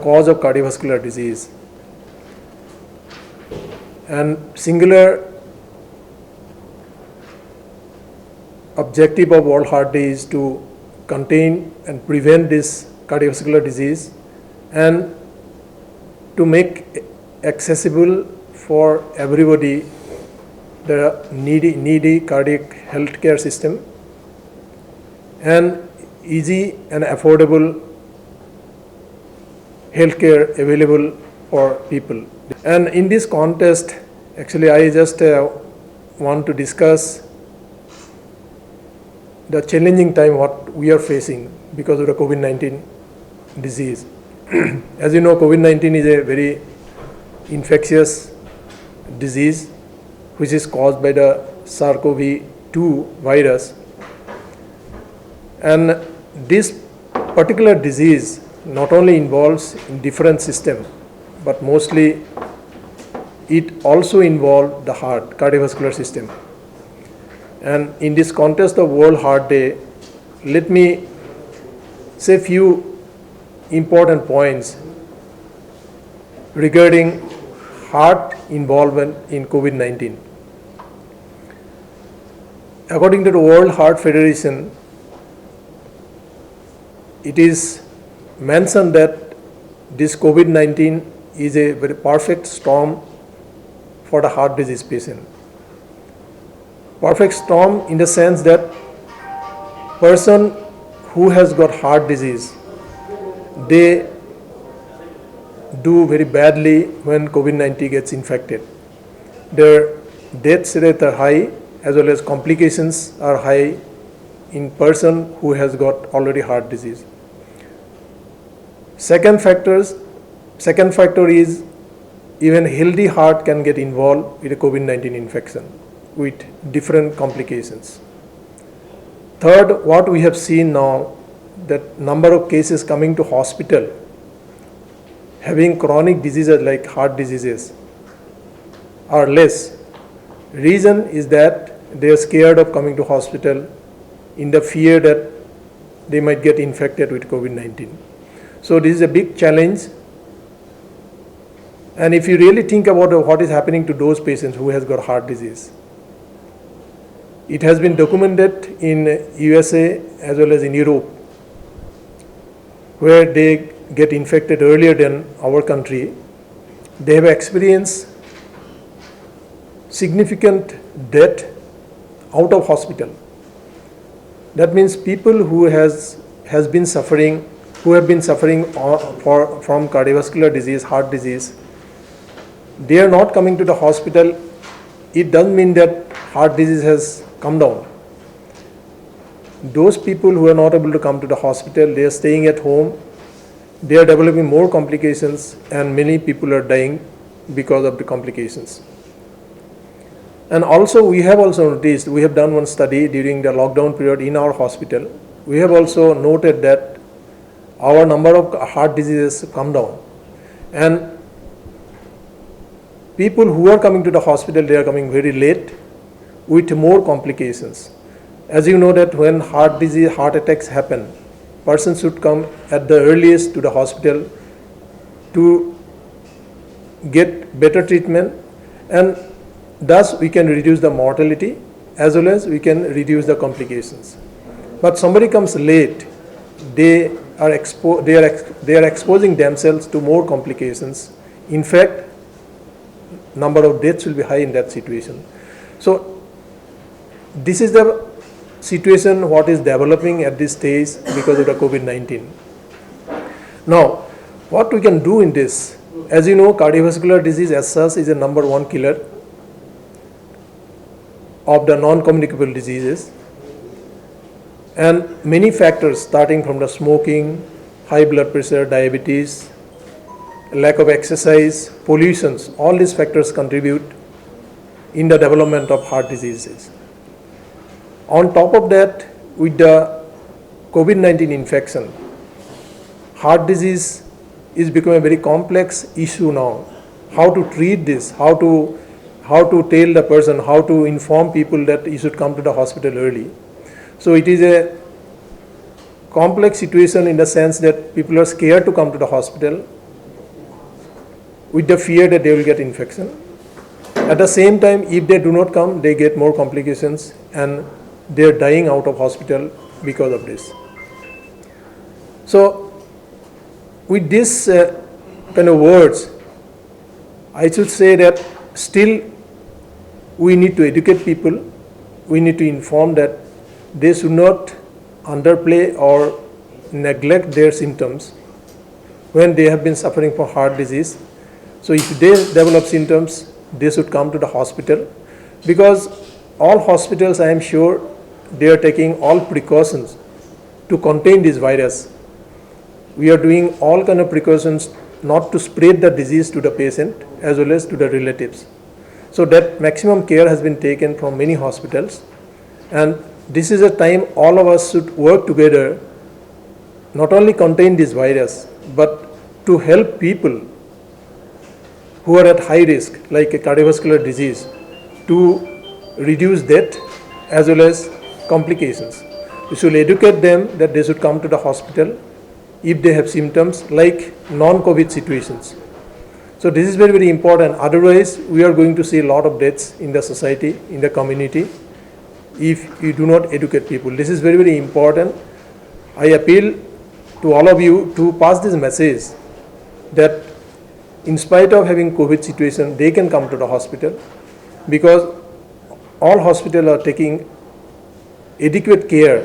cause of cardiovascular disease. And singular objective of World Heart Day is to contain and prevent this cardiovascular disease and to make accessible for everybody the needy cardiac healthcare system and easy and affordable healthcare available for people. And in this context, actually I just want to discuss the challenging time what we are facing because of the COVID-19 disease. As you know, COVID-19 is a very infectious disease which is caused by the SARS-CoV-2 virus. And this particular disease not only involves in different systems, but mostly it also involves the heart, cardiovascular system. And in this context of World Heart Day, let me say a few important points regarding heart involvement in COVID-19. According to the World Heart Federation, it is mentioned that this COVID-19 is a very perfect storm for the heart disease patient. Perfect storm in the sense that person who has got heart disease, they do very badly when COVID-19 gets infected. Their death rate are high as well as complications are high in person who has got already heart disease. Second factor is even healthy heart can get involved with a COVID-19 infection with different complications. Third, what we have seen now, that number of cases coming to hospital having chronic diseases like heart diseases are less. Reason is that they are scared of coming to hospital in the fear that they might get infected with COVID-19. So this is a big challenge. And if you really think about what is happening to those patients who has got heart disease, it has been documented in USA as well as in Europe, where they get infected earlier than our country. They have experienced significant death out of hospital. That means people who have been suffering from cardiovascular disease, heart disease, they are not coming to the hospital. It doesn't mean that heart disease has come down. Those people who are not able to come to the hospital, they are staying at home, they are developing more complications, and many people are dying because of the complications. And also we have noticed, we have done one study during the lockdown period in our hospital. We have also noted that our number of heart diseases come down. And people who are coming to the hospital, they are coming very late with more complications. As you know that when heart disease, heart attacks happen, persons should come at the earliest to the hospital to get better treatment, and thus we can reduce the mortality as well as we can reduce the complications. But somebody comes late, they are exposing themselves to more complications. In fact, number of deaths will be high in that situation. So this is the situation what is developing at this stage because of the COVID-19. Now, what we can do in this? As you know, cardiovascular disease as such is a number one killer of the non-communicable diseases, and many factors starting from the smoking, high blood pressure, diabetes, lack of exercise, pollutions, all these factors contribute in the development of heart diseases. On top of that, with the COVID-19 infection, heart disease is becoming a very complex issue now. How to treat this, how to tell the person, how to inform people that you should come to the hospital early. So it is a complex situation in the sense that people are scared to come to the hospital with the fear that they will get infection. At the same time, if they do not come, they get more complications and they are dying out of hospital because of this. So, with this kind of words, I should say that still we need to educate people, we need to inform that they should not underplay or neglect their symptoms when they have been suffering from heart disease. So if they develop symptoms, they should come to the hospital, because all hospitals, I am sure, they are taking all precautions to contain this virus. We are doing all kind of precautions not to spread the disease to the patient as well as to the relatives. So that maximum care has been taken from many hospitals, and this is a time all of us should work together, not only contain this virus, but to help people who are at high risk, like a cardiovascular disease, to reduce death as well as complications. We should educate them that they should come to the hospital if they have symptoms like non-COVID situations. So this is very, very important. Otherwise, we are going to see a lot of deaths in the society, in the community, if you do not educate people. This is very, very important. I appeal to all of you to pass this message that in spite of having COVID situation, they can come to the hospital, because all hospitals are taking adequate care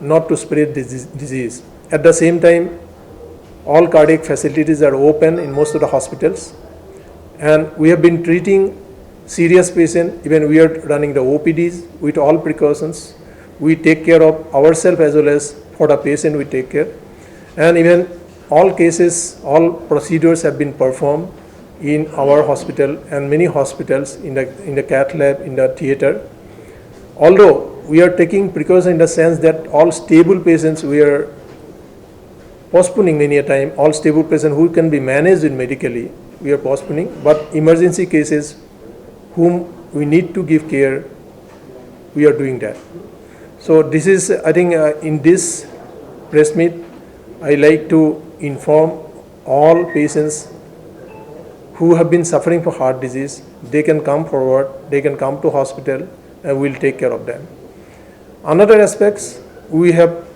not to spread this disease. At the same time, all cardiac facilities are open in most of the hospitals, and we have been treating serious patients. Even we are running the OPDs with all precautions. We take care of ourselves as well as for the patient we take care, and even all cases, all procedures have been performed in our hospital and many hospitals, in the cath lab, in the theater. Although we are taking precaution in the sense that all stable patients we are postponing many a time, all stable patients who can be managed medically, we are postponing, but emergency cases whom we need to give care, we are doing that. So this is, I think in this press meet, I like to inform all patients who have been suffering from heart disease, they can come forward, they can come to hospital, and we'll take care of them. Another aspects, we have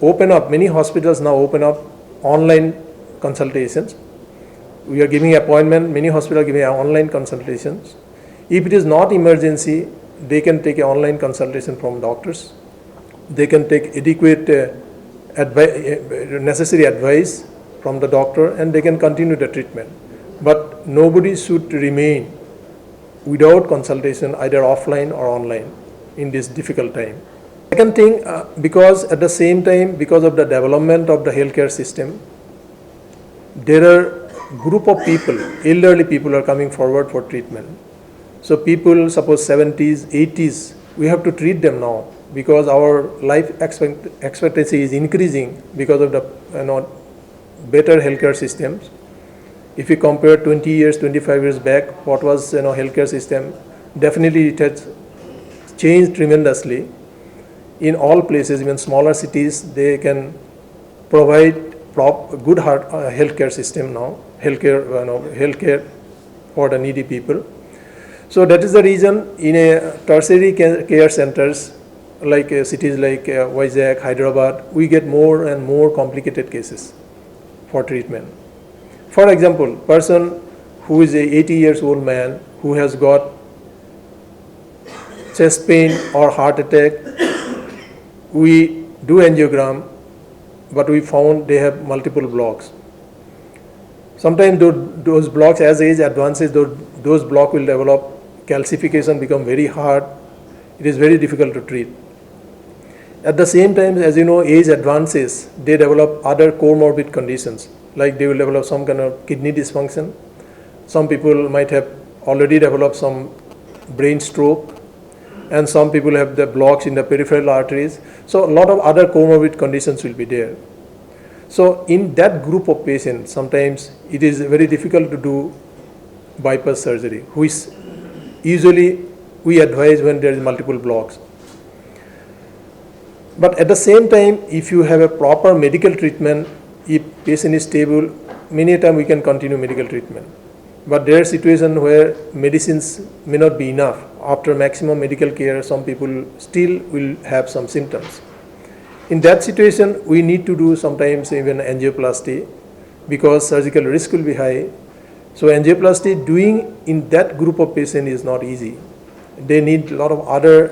opened up, many hospitals now open up online consultations. We are giving appointment, many hospitals are giving online consultations. If it is not emergency, they can take an online consultation from doctors. They can take adequate necessary advice from the doctor, and they can continue the treatment. But nobody should remain without consultation, either offline or online, in this difficult time. Second thing, because at the same time, because of the development of the healthcare system, there are group of people, elderly people are coming forward for treatment. So people, suppose 70s, 80s, we have to treat them now, because our life expectancy is increasing because of the better healthcare systems. If you compare 20 years, 25 years back, what was healthcare system, definitely it has changed tremendously. In all places, even smaller cities, they can provide good healthcare system now, healthcare for the needy people. So that is the reason in a tertiary care centers, like cities like Vizag, Hyderabad, we get more and more complicated cases for treatment. For example, person who is a 80 years old man who has got chest pain or heart attack, we do angiogram, but we found they have multiple blocks. Sometimes those blocks, as age advances, those blocks will develop, calcification become very hard. It is very difficult to treat. At the same time, as you know, age advances, they develop other comorbid conditions, like they will develop some kind of kidney dysfunction. Some people might have already developed some brain stroke, and some people have the blocks in the peripheral arteries. So a lot of other comorbid conditions will be there. So in that group of patients, sometimes it is very difficult to do bypass surgery, which usually we advise when there is multiple blocks. But at the same time, if you have a proper medical treatment, if patient is stable, many a time we can continue medical treatment. But there are situations where medicines may not be enough. After maximum medical care, some people still will have some symptoms. In that situation, we need to do sometimes even angioplasty because surgical risk will be high. So angioplasty doing in that group of patient is not easy. They need a lot of other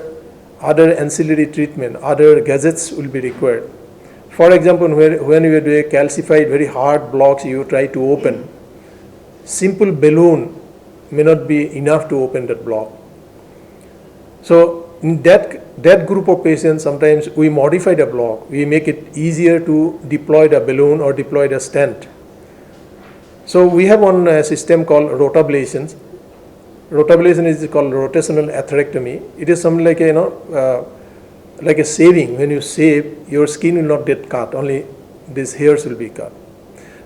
ancillary treatment, other gadgets will be required. For example, when you do a calcified, very hard blocks you try to open, simple balloon may not be enough to open that block. So in that group of patients, sometimes we modify the block. We make it easier to deploy the balloon or deploy the stent. So we have one system called rotablation. Rotablation is called rotational atherectomy. It is something like like a shaving. When you shave, your skin will not get cut. Only these hairs will be cut.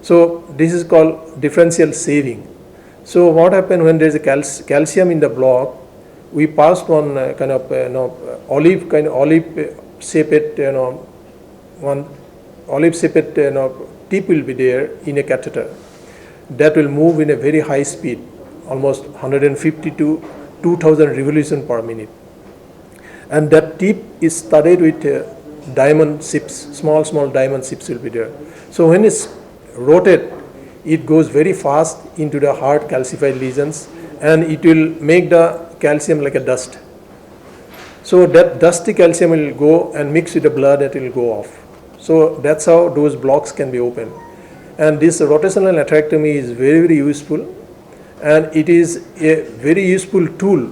So this is called differential shaving. So what happens when there is a calcium in the block? We passed one olive shaped one olive shaped tip will be there in a catheter that will move in a very high speed, almost 150 to 2000 revolutions per minute, and that tip is studded with diamond ships, small diamond ships will be there. So when it's rotate, it goes very fast into the hard calcified lesions and it will make the calcium like a dust. So that dusty calcium will go and mix with the blood, that will go off. So that's how those blocks can be opened. And this rotational atherectomy is very, very useful, and it is a very useful tool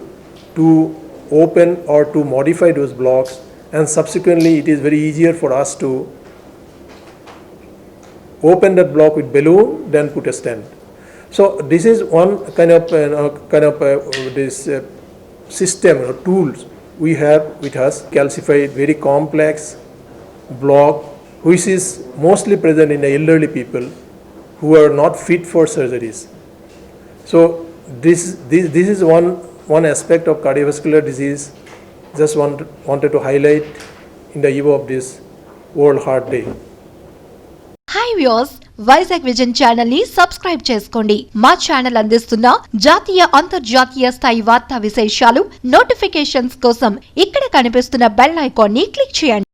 to open or to modify those blocks, and subsequently it is very easier for us to open that block with balloon, then put a stent. So this is one this system or tools we have with us. Calcified, very complex block, which is mostly present in the elderly people who are not fit for surgeries. So this is one aspect of cardiovascular disease. Just wanted to highlight in the eve of this World Heart Day. Hi viewers, Vizag vision channel ని subscribe చేసుకోండి. మా channel అందిస్తున్న జాతీయ అంతర్జాతీయ స్థాయి వార్తా విశేషాలు notifications కోసం ఇక్కడ కనిపిస్తున్న బెల్ ఐకాన్ ని క్లిక్ చేయండి.